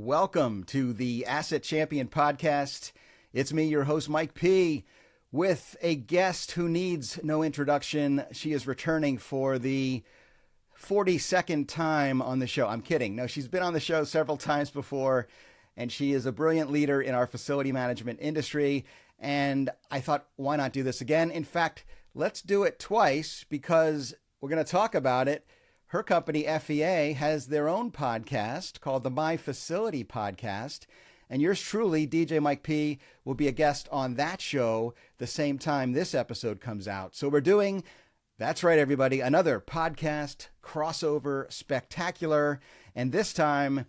Welcome to the Asset Champion podcast. It's me, your host, Mike P., with a guest who needs no introduction. She is returning for the 42nd time on the show. I'm kidding. No, she's been on the show several times before, and she is a brilliant leader in our facility management industry. And I thought, why not do this again? In fact, let's do it twice because we're going to talk about it. Her company, FEA, has their own podcast called the My Facility Podcast. And yours truly, DJ Mike P., will be a guest on that show the same time this episode comes out. So we're doing, that's right, everybody, another podcast crossover spectacular. And this time,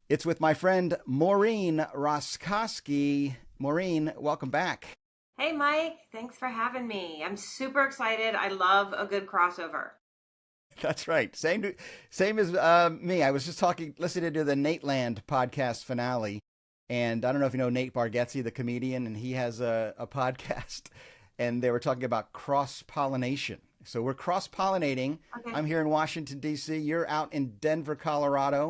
it's with my friend Maureen Roskoski. Maureen, welcome back. Hey, Mike. Thanks for having me. I'm super excited. I love a good crossover. That's right. Same as me. I was just listening to the Nate Land podcast finale. And I don't know if you know Nate Bargatze, the comedian, and he has a podcast. And they were talking about cross-pollination. So we're cross-pollinating. Okay. I'm here in Washington, D.C. You're out in Denver, Colorado.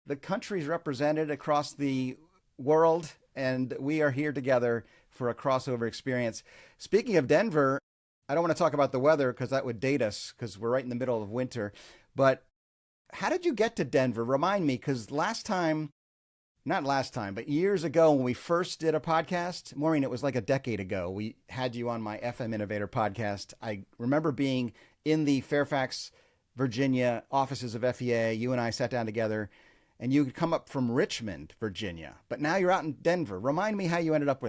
The country's represented across the world, and we are here together for a crossover experience. Speaking of Denver, I don't want to talk about the weather because that would date us because we're right in the middle of winter. But how did you get to Denver? Remind me, because not last time, but years ago when we first did a podcast, Maureen, it was like a decade ago, we had you on my FM Innovator podcast. I remember being in the Fairfax, Virginia offices of FEA. You and I sat down together, and you had come up from Richmond, Virginia. But now you're out in Denver. Remind me how you ended up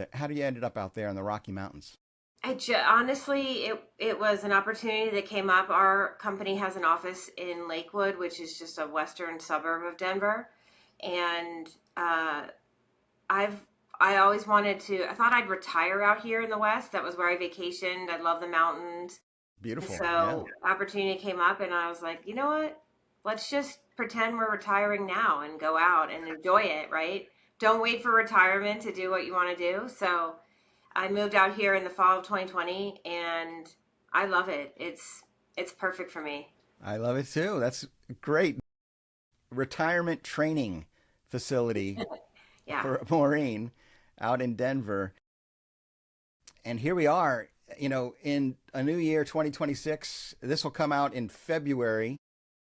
out there in the Rocky Mountains. Honestly, it was an opportunity that came up. Our company has an office in Lakewood, which is just a western suburb of Denver. And I always wanted to, I thought I'd retire out here in the West. That was where I vacationed. I love the mountains. Beautiful. So opportunity came up and I was like, you know what? Let's just pretend we're retiring now and go out and enjoy it, right? Don't wait for retirement to do what you want to do. So I moved out here in the fall of 2020 and I love it. It's perfect for me. I love it too. That's great. Retirement training facility for Maureen out in Denver. And here we are, in a new year, 2026. This will come out in February.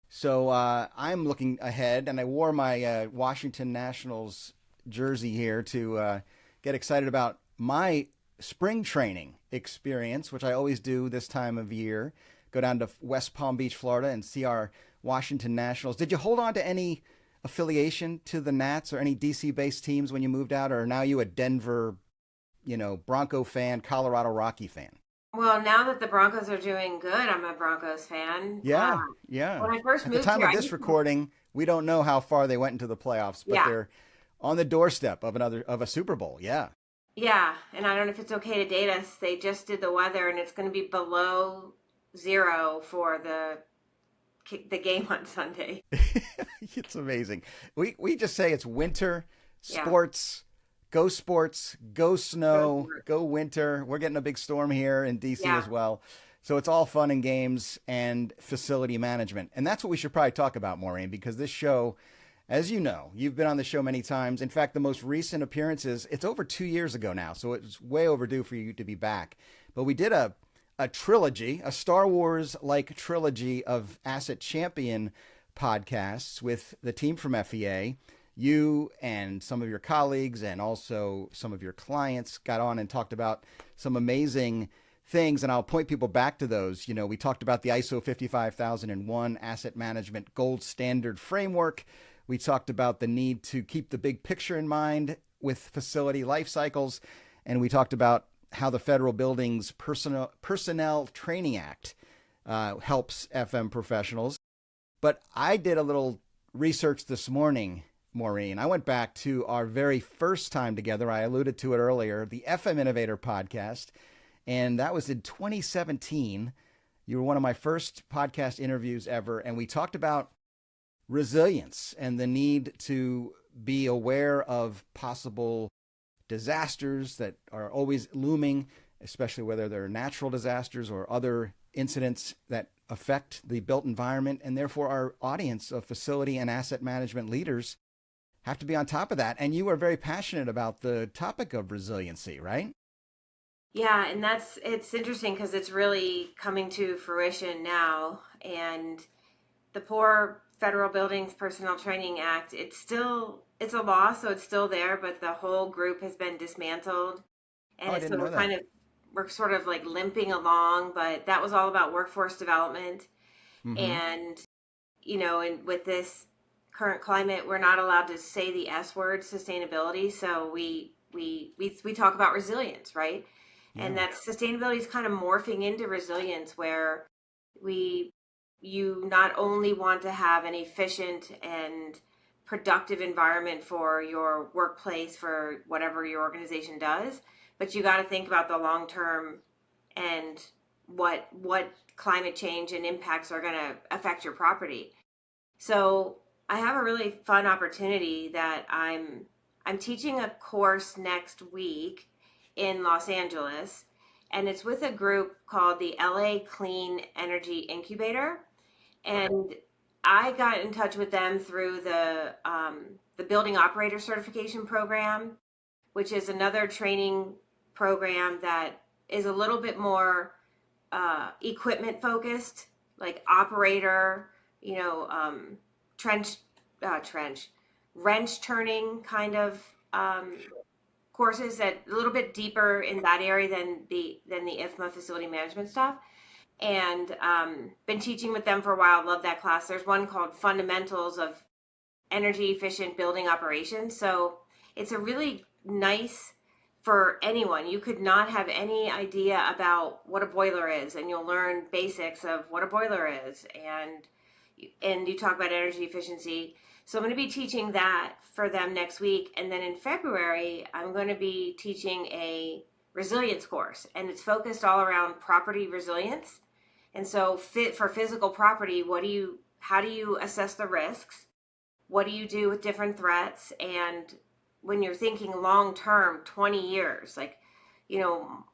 So I'm looking ahead, and I wore my Washington Nationals jersey here to get excited about my spring training experience, which I always do this time of year. Go down to West Palm Beach, Florida, and see our Washington Nationals. Did you hold on to any affiliation to the Nats or any DC-based teams when you moved out, or are now you a Denver, Bronco fan, Colorado Rocky fan? Well, now that the Broncos are doing good, I'm a Broncos fan. Yeah. When I first moved at the time here, of this recording, we don't know how far they went into the playoffs, but they're on the doorstep of a Super Bowl. Yeah. Yeah, and I don't know if it's okay to date us. They just did the weather, and it's going to be below 0 for the game on Sunday. It's amazing. We just say it's winter, sports, go snow, go winter. We're getting a big storm here in DC as well. So it's all fun and games and facility management. And that's what we should probably talk about, Maureen, because this show, as you know, you've been on the show many times. In fact, the most recent appearances, it's over 2 years ago now, so it's way overdue for you to be back. But we did a trilogy, a Star Wars-like trilogy of Asset Champion podcasts with the team from FEA. You and some of your colleagues and also some of your clients got on and talked about some amazing things, and I'll point people back to those. We talked about the ISO 55001 asset management gold standard framework. We talked about the need to keep the big picture in mind with facility life cycles, and we talked about how the Federal Buildings Personnel Training Act helps FM professionals. But I did a little research this morning, Maureen. I went back to our very first time together. I alluded to it earlier, the FM Innovator podcast, and that was in 2017. You were one of my first podcast interviews ever, and we talked about resilience and the need to be aware of possible disasters that are always looming, especially whether they're natural disasters or other incidents that affect the built environment, and therefore our audience of facility and asset management leaders have to be on top of that. And you are very passionate about the topic of resiliency, right? Yeah, and it's interesting because it's really coming to fruition now. And the poor Federal Buildings Personnel Training Act, it's a law, so it's still there, but the whole group has been dismantled. Oh, I And so didn't know that. we're sort of like limping along, but that was all about workforce development. Mm-hmm. And, and with this current climate, we're not allowed to say the S word, sustainability. So we talk about resilience, right? And Yeah. that sustainability is kind of morphing into resilience, where we you not only want to have an efficient and productive environment for your workplace, for whatever your organization does, but you got to think about the long term and what climate change and impacts are going to affect your property. So I have a really fun opportunity that I'm teaching a course next week in Los Angeles, and it's with a group called the LA Clean Energy Incubator. And I got in touch with them through the Building Operator Certification Program, which is another training program that is a little bit more equipment focused, like operator, you know, trench, trench, wrench turning kind of courses, that a little bit deeper in that area than the IFMA facility management stuff. And been teaching with them for a while. Love that class. There's one called Fundamentals of Energy Efficient Building Operations. So it's a really nice, for anyone. You could not have any idea about what a boiler is, and you'll learn basics of what a boiler is, and you talk about energy efficiency. So I'm going to be teaching that for them next week, and then in February I'm going to be teaching a resilience course, and it's focused all around property resilience. And so for physical property, how do you assess the risks? What do you do with different threats? And when you're thinking long term, 20 years, like,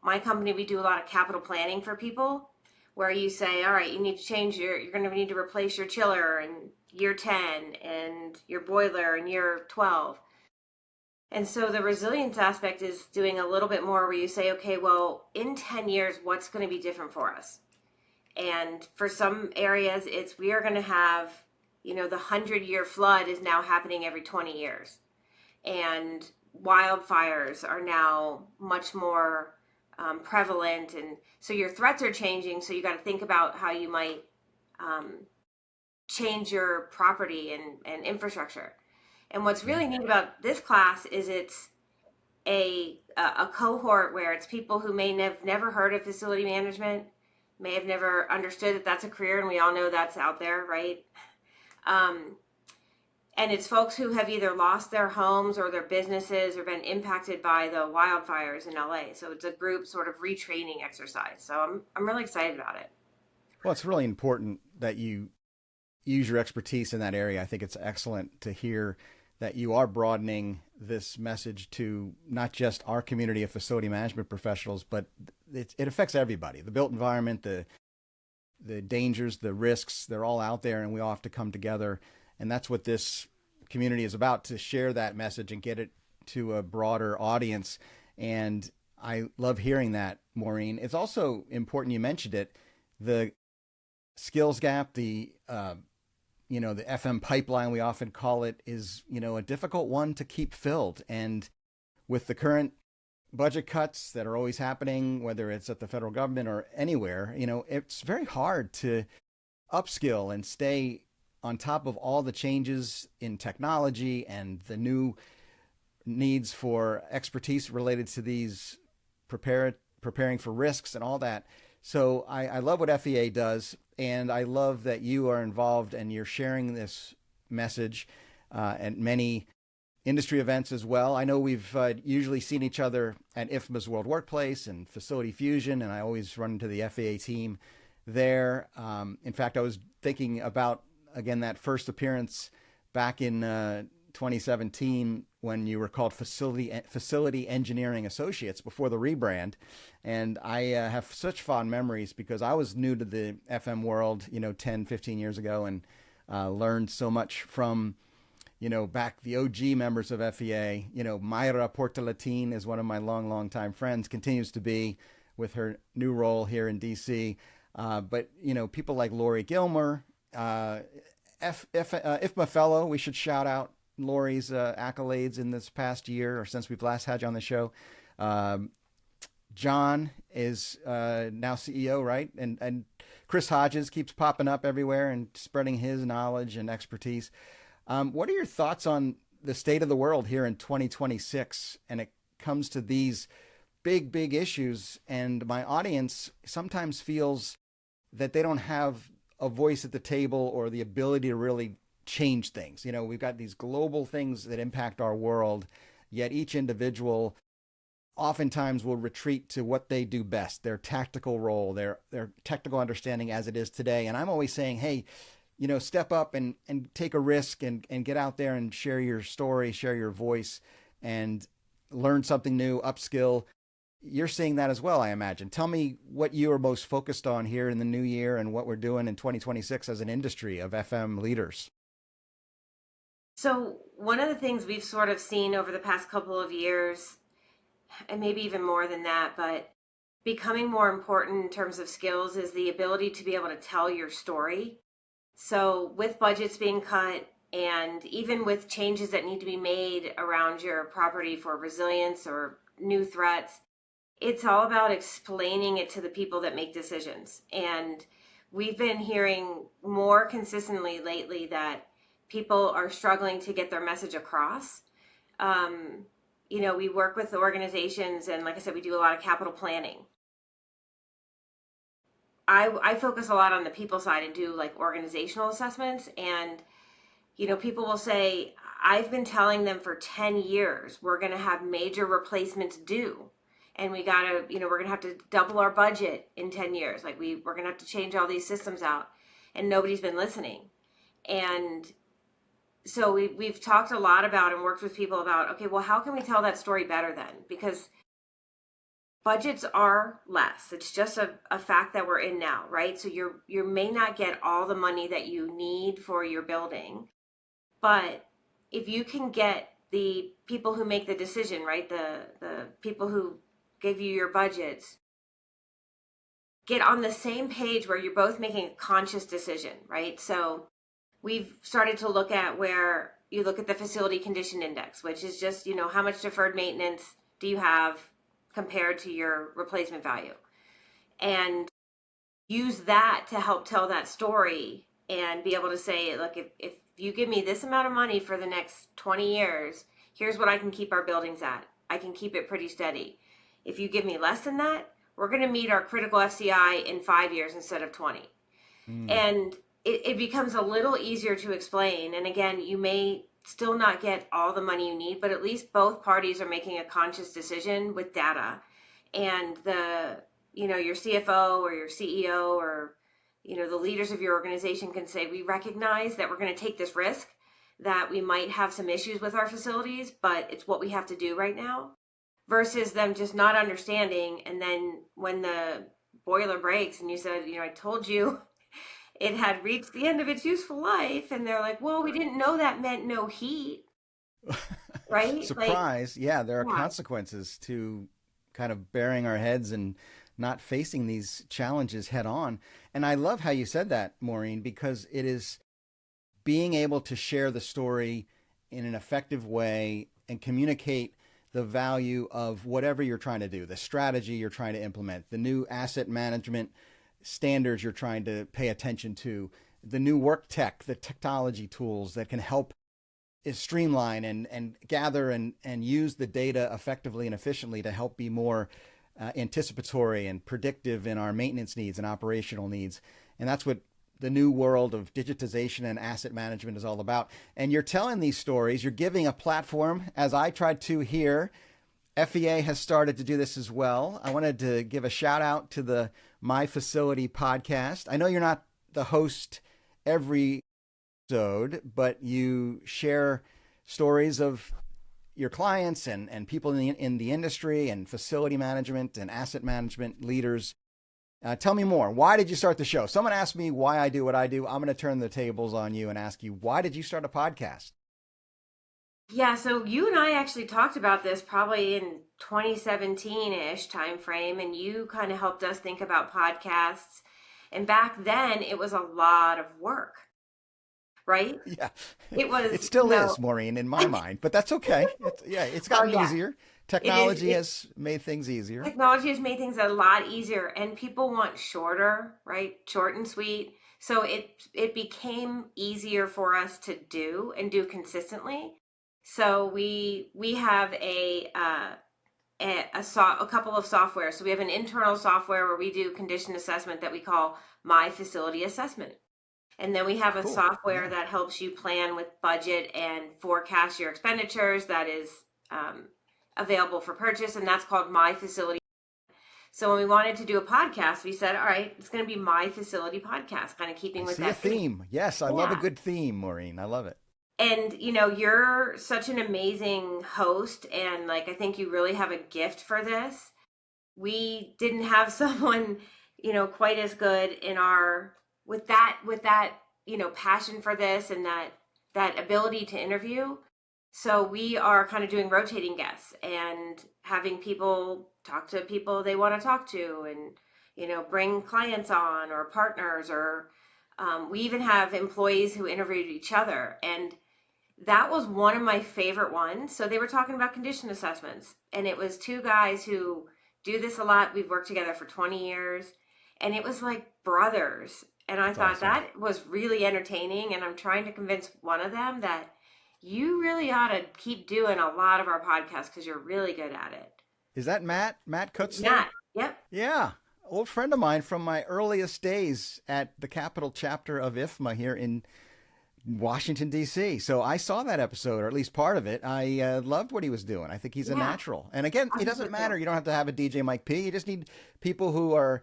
my company, we do a lot of capital planning for people, where you say, all right, you need to you're going to need to replace your chiller in year 10 and your boiler in year 12. And so the resilience aspect is doing a little bit more, where you say, okay, well, in 10 years, what's going to be different for us? And for some areas, we are going to have, the 100-year flood is now happening every 20 years. And wildfires are now much more prevalent. And so your threats are changing. So you got to think about how you might change your property and infrastructure. And what's really neat about this class is it's a cohort where it's people who may have never heard of facility management, may have never understood that that's a career, and we all know that's out there, right? And it's folks who have either lost their homes or their businesses or been impacted by the wildfires in LA. So it's a group sort of retraining exercise. So I'm really excited about it. Well, it's really important that you use your expertise in that area. I think it's excellent to hear that you are broadening this message to not just our community of facility management professionals, but it affects everybody. The built environment, the dangers, the risks, they're all out there, and we all have to come together. And that's what this community is about, to share that message and get it to a broader audience. And I love hearing that, Maureen. It's also important, you mentioned it, the skills gap, the FM pipeline, we often call it, is, a difficult one to keep filled. And with the current budget cuts that are always happening, whether it's at the federal government or anywhere, it's very hard to upskill and stay on top of all the changes in technology and the new needs for expertise related to these preparing for risks and all that. So I love what FEA does, and I love that you are involved and you're sharing this message at many industry events as well. I know we've usually seen each other at IFMA's World Workplace and Facility Fusion, and I always run into the FEA team there. In fact, I was thinking about, again, that first appearance back in 2017 when you were called Facility Engineering Associates before the rebrand. And I have such fond memories because I was new to the FM world, 10, 15 years ago, and learned so much from back the OG members of FEA. Mayra Portalatin is one of my long time friends, continues to be with her new role here in DC. But people like Lori Gilmer, IFMA fellow, we should shout out Lori's accolades in this past year or since we've last had you on the show. John is now CEO, right? And Chris Hodges keeps popping up everywhere and spreading his knowledge and expertise. What are your thoughts on the state of the world here in 2026? And it comes to these big issues. And my audience sometimes feels that they don't have a voice at the table or the ability to really change things. We've got these global things that impact our world, yet each individual oftentimes will retreat to what they do best, their tactical role, their technical understanding as it is today. And I'm always saying, hey, step up and take a risk and get out there and share your story, share your voice, and learn something new, upskill. You're seeing that as well, I imagine. Tell me what you are most focused on here in the new year and what we're doing in 2026 as an industry of FM leaders. So one of the things we've sort of seen over the past couple of years, and maybe even more than that, but becoming more important in terms of skills, is the ability to be able to tell your story. So with budgets being cut, and even with changes that need to be made around your property for resilience or new threats, it's all about explaining it to the people that make decisions. And we've been hearing more consistently lately that people are struggling to get their message across. We work with organizations, and like I said, we do a lot of capital planning. I focus a lot on the people side and do like organizational assessments. And, people will say, I've been telling them for 10 years, we're going to have major replacements due. And we got to, we're going to have to double our budget in 10 years. Like we're going to have to change all these systems out, and nobody's been listening. And so we've talked a lot about and worked with people about, okay, well, how can we tell that story better then? Because budgets are less. It's just a fact that we're in now, right? So you may not get all the money that you need for your building, but if you can get the people who make the decision, right, the people who give you your budgets, get on the same page where you're both making a conscious decision, right? So we've started to look at where you look at the facility condition index, which is just, how much deferred maintenance do you have compared to your replacement value, and use that to help tell that story and be able to say, look, if you give me this amount of money for the next 20 years, here's what I can keep our buildings at. I can keep it pretty steady. If you give me less than that, we're going to meet our critical FCI in 5 years instead of 20. And it becomes a little easier to explain. And again, you may still not get all the money you need, but at least both parties are making a conscious decision with data. And your CFO or your CEO or, the leaders of your organization can say, we recognize that we're going to take this risk, that we might have some issues with our facilities, but it's what we have to do right now, versus them just not understanding. And then when the boiler breaks and you said, I told you it had reached the end of its useful life, and they're like, well, we didn't know that meant no heat. Right? Surprise. Yeah, there are consequences to kind of burying our heads and not facing these challenges head on. And I love how you said that, Maureen, because it is being able to share the story in an effective way and communicate the value of whatever you're trying to do, the strategy you're trying to implement, the new asset management standards you're trying to pay attention to, the new work tech, the technology tools that can help streamline and gather and use the data effectively and efficiently to help be more anticipatory and predictive in our maintenance needs and operational needs. And that's what the new world of digitization and asset management is all about. And you're telling these stories, you're giving a platform, as I tried to here. FEA has started to do this as well. I wanted to give a shout out to the My Facility podcast. I know you're not the host every episode, but you share stories of your clients and people in the industry and facility management and asset management leaders. Tell me more. Why did you start the show? Someone asked me why I do what I do. I'm going to turn the tables on you and ask you, why did you start a podcast? Yeah, so you and I actually talked about this probably in 2017-ish timeframe, and you kind of helped us think about podcasts. And back then, it was a lot of work, right? Yeah, It it was, still is, Maureen, in my mind, but that's okay. It's well, gotten yeah, easier. it is. Technology has made things easier. Technology has made things a lot easier, and people want shorter, right? Short and sweet. So it became easier for us to do and do consistently. So we have a couple of software. So we have an internal software where we do condition assessment that we call My Facility Assessment. And then we have a Cool. software Yeah. that helps you plan with budget and forecast your expenditures that is um, available for purchase, and that's called My Facility. So when we wanted to do a podcast, we said, all right, it's going to be My Facility Podcast, kind of I keeping with see a that theme. theme. Yes, I love a Yeah. good theme, Maureen. I love it. And you're such an amazing host, and like I think you really have a gift for this. We didn't have someone, quite as good in our with that, passion for this and that ability to interview. So we are kind of doing rotating guests and having people talk to people they want to talk to, and bring clients on or partners, or we even have employees who interviewed each other. And that was one of my favorite ones. So they were talking about condition assessments, and it was two guys who do this a lot. We've worked together for 20 years, and it was like brothers. And I That's thought awesome. that was really entertaining. And I'm trying to convince one of them that you really ought to keep doing a lot of our podcasts because you're really good at it. Is that Matt? Matt It's Kutzler? Matt. Yep. Yeah. Old friend of mine from my earliest days at the Capital chapter of IFMA here in Washington, D.C. So I saw that episode, or at least part of it. I loved what he was doing. I think he's a Yeah. natural. And again, I it think so doesn't matter. too. You don't have to have a DJ Mike P. You just need people who are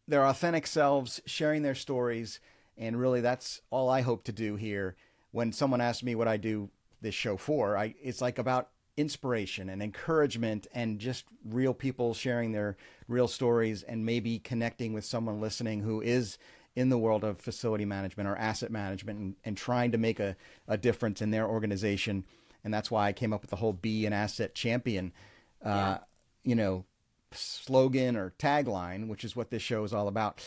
their authentic selves, sharing their stories. And really, that's all I hope to do here. When someone asks me what I do this show for, it's like about inspiration and encouragement and just real people sharing their real stories and maybe connecting with someone listening who is in the world of facility management or asset management, and trying to make a difference in their organization. And that's why I came up with the whole Be an Asset Champion, Yeah. uh, you know, slogan or tagline, which is what this show is all about.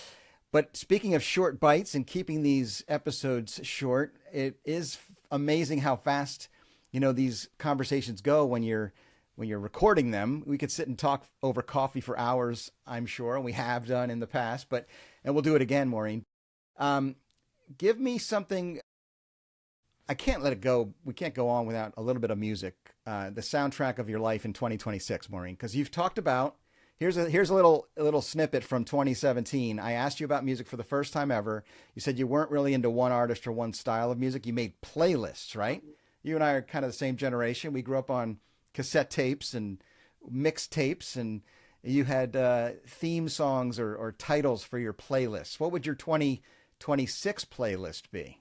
But speaking of short bites and keeping these episodes short, it is amazing how fast, these conversations go when you're recording them. We could sit and talk over coffee for hours, I'm sure, and we have done in the past, and we'll do it again, Maureen. Um, Give me something. I can't let it go. We can't go on without a little bit of music. The soundtrack of your life in 2026, Maureen, because you've talked about. Here's a little snippet from 2017. I asked you about music for the first time ever. You said you weren't really into one artist or one style of music. You made playlists, right? You and I are kind of the same generation. We grew up on cassette tapes and mixed tapes, and you had theme songs or titles for your playlists. What would your 2026 playlist be?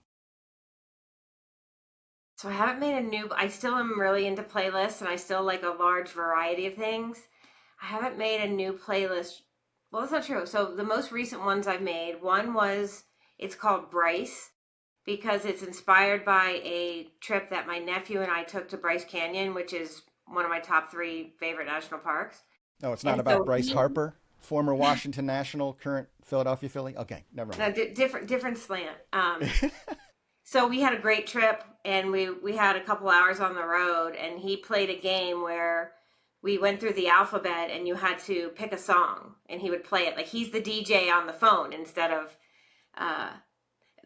So I still am really into playlists, and I still like a large variety of things. I haven't made a new playlist. Well, that's not true. So the most recent ones I've made, it's called Bryce, because it's inspired by a trip that my nephew and I took to Bryce Canyon, which is one of my top three favorite national parks. No, it's not And about so Bryce Harper, former Washington National, current Philadelphia Philly. Okay, never no, mind. different slant. So we had a great trip, and we had a couple hours on the road, and he played a game where we went through the alphabet, and you had to pick a song, and he would play it like he's the DJ on the phone instead of uh,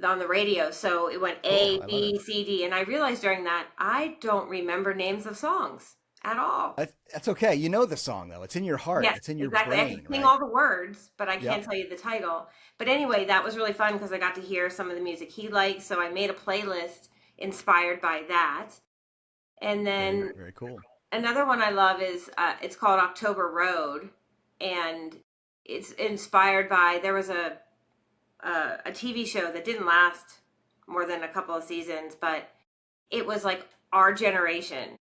on the radio. So it went Cool. A, I love it. B, C, D, and I realized during that I don't remember names of songs at all. That's okay. You know the song though. It's in your heart. Yes, It's in your exactly. I can brain, sing right? all the words, but I can't Yep. tell you the title. But anyway, that was really fun because I got to hear some of the music he liked. So I made a playlist inspired by that. And Very, then very cool. another one I love is it's called October Road, and it's inspired by there was a TV show that didn't last more than a couple of seasons, but it was like our generation.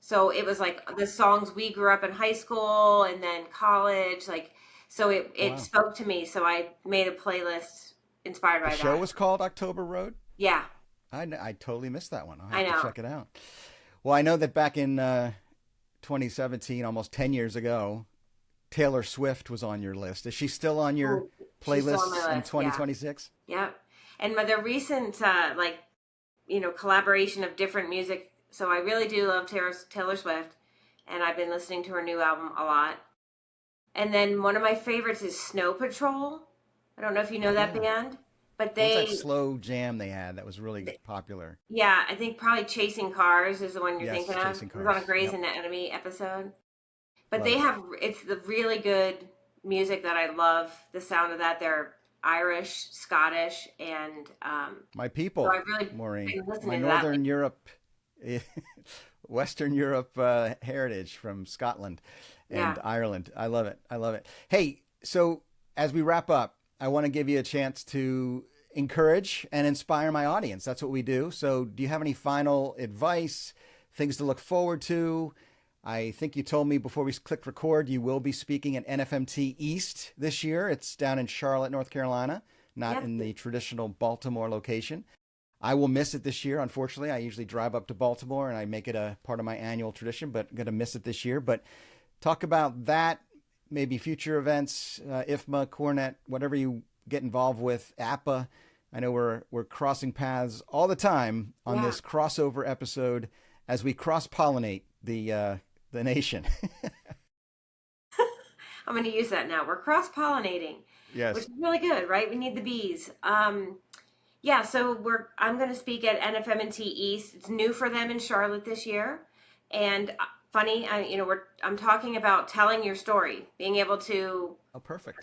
So it was like the songs we grew up in high school and then college, like so it Wow. spoke to me. So I made a playlist inspired The by show that. was called October Road. Yeah, I totally missed that one. I'll I have to know. check it out. Well, I know that back in 2017, almost 10 years ago, Taylor Swift was on your list. Is she still on your playlists in 2026? Yeah. And the recent, collaboration of different music. So I really do love Taylor Swift, and I've been listening to her new album a lot. And then one of my favorites is Snow Patrol. I don't know if you know that band, but what was that slow jam they had that was really popular? Yeah, I think probably Chasing Cars is the one you're thinking of. Chasing Cars. It was on a Grey's Anatomy episode. But it's the really good music that I love. The sound of that. They're Irish, Scottish, and my people. So I really Maureen, my Northern Europe, Western Europe heritage from Scotland and Ireland. I love it. I love it. Hey, so as we wrap up, I want to give you a chance to encourage and inspire my audience. That's what we do. So do you have any final advice, things to look forward to? I think you told me before we click record, you will be speaking at NFMT East this year. It's down in Charlotte, North Carolina, not in the traditional Baltimore location. I will miss it this year, unfortunately. I usually drive up to Baltimore and I make it a part of my annual tradition, but I'm going to miss it this year. But talk about that, maybe future events, IFMA, Cornet, whatever you get involved with, APA. I know we're crossing paths all the time on this crossover episode as we cross-pollinate the nation. I'm going to use that now. We're cross-pollinating, which is really good, right? We need the bees. So I'm going to speak at NFM&T East. It's new for them in Charlotte this year, and funny, I'm talking about telling your story, being able to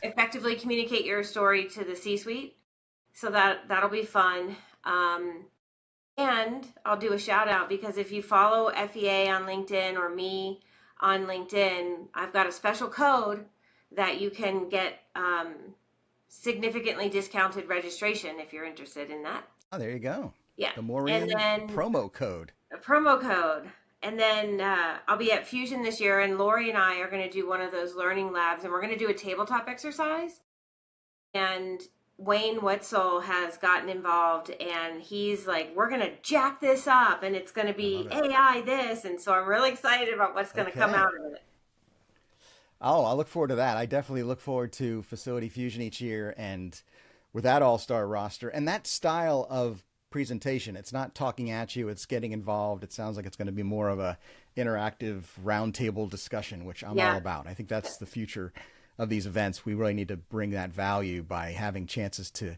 effectively communicate your story to the C-suite. So that'll be fun. And I'll do a shout out because if you follow FEA on LinkedIn or me on LinkedIn, I've got a special code that you can get significantally discounted registration if you're interested in that. Oh, there you go. Yeah. The Maureen promo code. A promo code. And then I'll be at Fusion this year, and Lori and I are going to do one of those learning labs, and we're going to do a tabletop exercise. And Wayne Wetzel has gotten involved, and he's like, we're going to jack this up, and it's going to be AI this. And so I'm really excited about what's going to come out of it. Oh, I look forward to that. I definitely look forward to Facility Fusion each year, and with that all-star roster and that style of presentation. It's not talking at you, it's getting involved. It sounds like it's going to be more of a interactive roundtable discussion, which I'm all about. I think that's the future of these events. We really need to bring that value by having chances to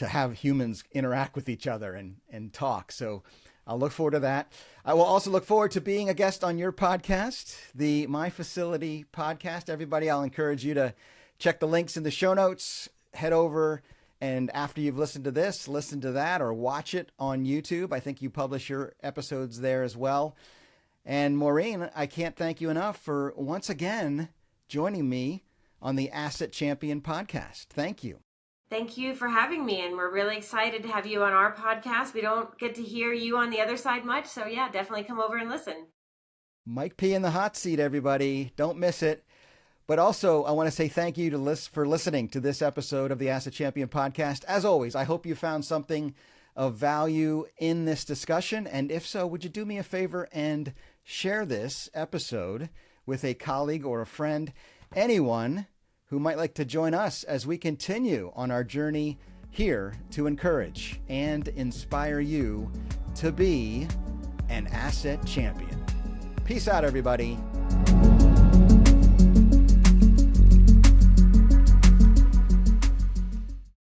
have humans interact with each other and talk. So I'll look forward to that. I will also look forward to being a guest on your podcast, the My Facility podcast. Everybody, I'll encourage you to check the links in the show notes, head over, and after you've listened to this, listen to that or watch it on YouTube. I think you publish your episodes there as well. And Maureen, I can't thank you enough for once again joining me on the Asset Champion podcast. Thank you. Thank you for having me. And we're really excited to have you on our podcast. We don't get to hear you on the other side much. So yeah, definitely come over and listen. Mike P in the hot seat, everybody. Don't miss it. But also, I want to say thank you for listening to this episode of the Asset Champion podcast. As always, I hope you found something of value in this discussion. And if so, would you do me a favor and share this episode with a colleague or a friend, anyone who might like to join us as we continue on our journey here to encourage and inspire you to be an asset champion. Peace out, everybody.